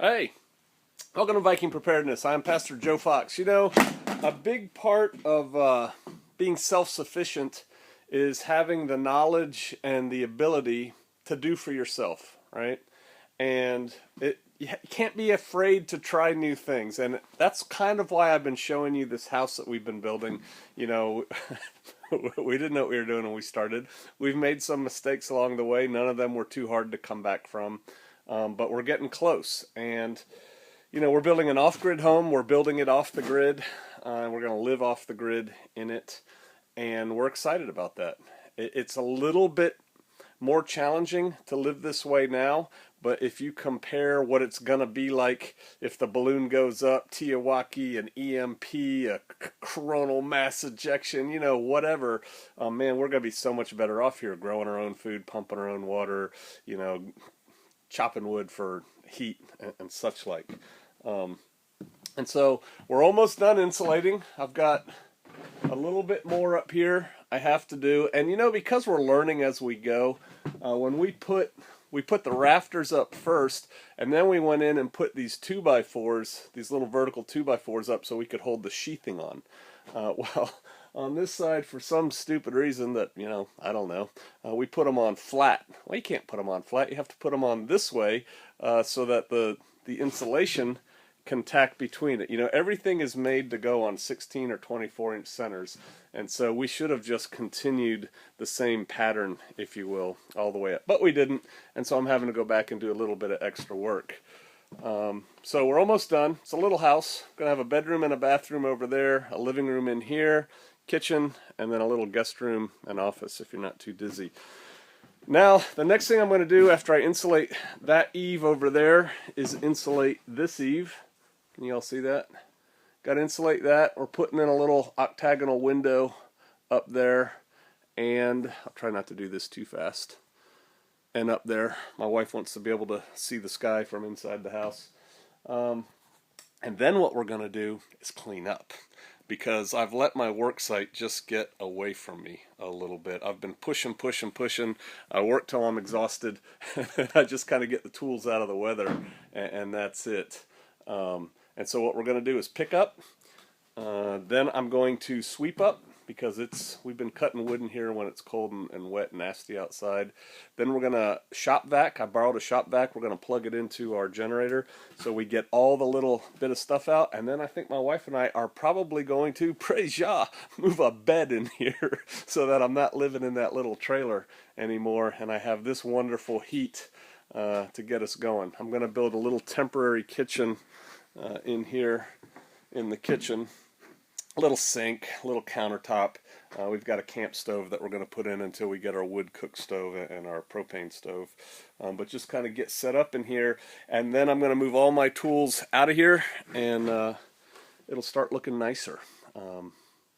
Hey, welcome to Viking Preparedness. I'm Pastor Joe Fox. You know, a big part of being self-sufficient is having the knowledge and the ability to do for yourself, right? And you can't be afraid to try new things. And that's kind of why I've been showing you this house that we've been building. You know, we didn't know what we were doing when we started. We've made some mistakes along the way. None of them were too hard to come back from. But we're getting close, and you know, we're building an off-grid home. We're building it off the grid. We're going to live off the grid in it, and we're excited about that. It's a little bit more challenging to live this way now, but if you compare what it's going to be like if the balloon goes up, Teotihuacan, an EMP, a coronal mass ejection, you know, whatever, man, we're going to be so much better off here, growing our own food, pumping our own water, you know, chopping wood for heat and such like. And so we're almost done insulating. I've got a little bit more up here I have to do. And you know, because we're learning as we go, when we put the rafters up first, and then we went in and put these 2x4s, these little vertical 2x4s up so we could hold the sheathing on. Well, on this side, for some stupid reason that, you know, I don't know, we put them on flat. Well, you can't put them on flat. You have to put them on this way so that the insulation can tack between it. You know, everything is made to go on 16 or 24-inch centers, and so we should have just continued the same pattern, if you will, all the way up. But we didn't, and so I'm having to go back and do a little bit of extra work. So we're almost done. It's a little house. We're going to have a bedroom and a bathroom over there, a living room in here, kitchen, and then a little guest room and office if you're not too dizzy. Now, the next thing I'm going to do after I insulate that eave over there is insulate this eave. Can you all see that? Got to insulate that. We're putting in a little octagonal window up there, and I'll try not to do this too fast. And up there, my wife wants to be able to see the sky from inside the house. And then what we're going to do is clean up, because I've let my work site just get away from me a little bit. I've been pushing. I work till I'm exhausted. I just kind of get the tools out of the weather, and that's it. And so what we're going to do is pick up. Then I'm going to sweep up, because we've been cutting wood in here when it's cold and wet and nasty outside. Then we're going to shop vac. I borrowed a shop vac. We're going to plug it into our generator so we get all the little bit of stuff out. And then I think my wife and I are probably going to, praise Yah, move a bed in here so that I'm not living in that little trailer anymore, and I have this wonderful heat to get us going. I'm going to build a little temporary kitchen in here in the kitchen. A little sink, a little countertop. We've got a camp stove that we're going to put in until we get our wood cook stove and our propane stove. But just kind of get set up in here, and then I'm going to move all my tools out of here, and it'll start looking nicer.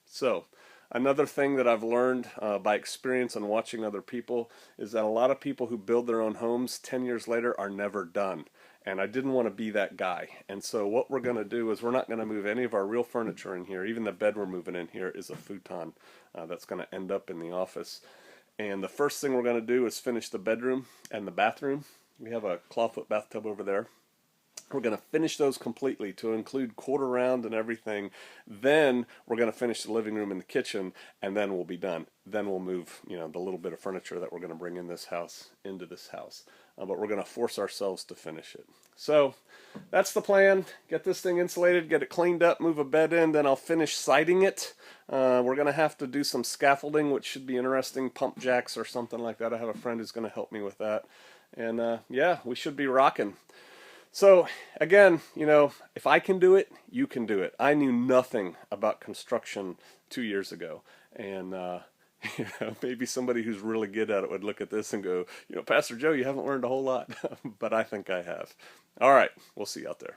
So another thing that I've learned by experience and watching other people is that a lot of people who build their own homes 10 years later are never done. And I didn't want to be that guy. And so what we're going to do is we're not going to move any of our real furniture in here. Even the bed we're moving in here is a futon that's going to end up in the office. And the first thing we're going to do is finish the bedroom and the bathroom. We have a clawfoot bathtub over there. We're going to finish those completely to include quarter round and everything. Then we're going to finish the living room and the kitchen, and then we'll be done. Then we'll move, you know, the little bit of furniture that we're going to bring in this house into this house. But we're going to force ourselves to finish it. So that's the plan. Get this thing insulated, get it cleaned up, move a bed in, then I'll finish siding it. We're going to have to do some scaffolding, which should be interesting, pump jacks or something like that. I have a friend who's going to help me with that. And yeah, we should be rocking. So again, you know, if I can do it, you can do it. I knew nothing about construction 2 years ago, and you know, maybe somebody who's really good at it would look at this and go, you know, Pastor Joe, you haven't learned a whole lot, but I think I have. All right, we'll see you out there.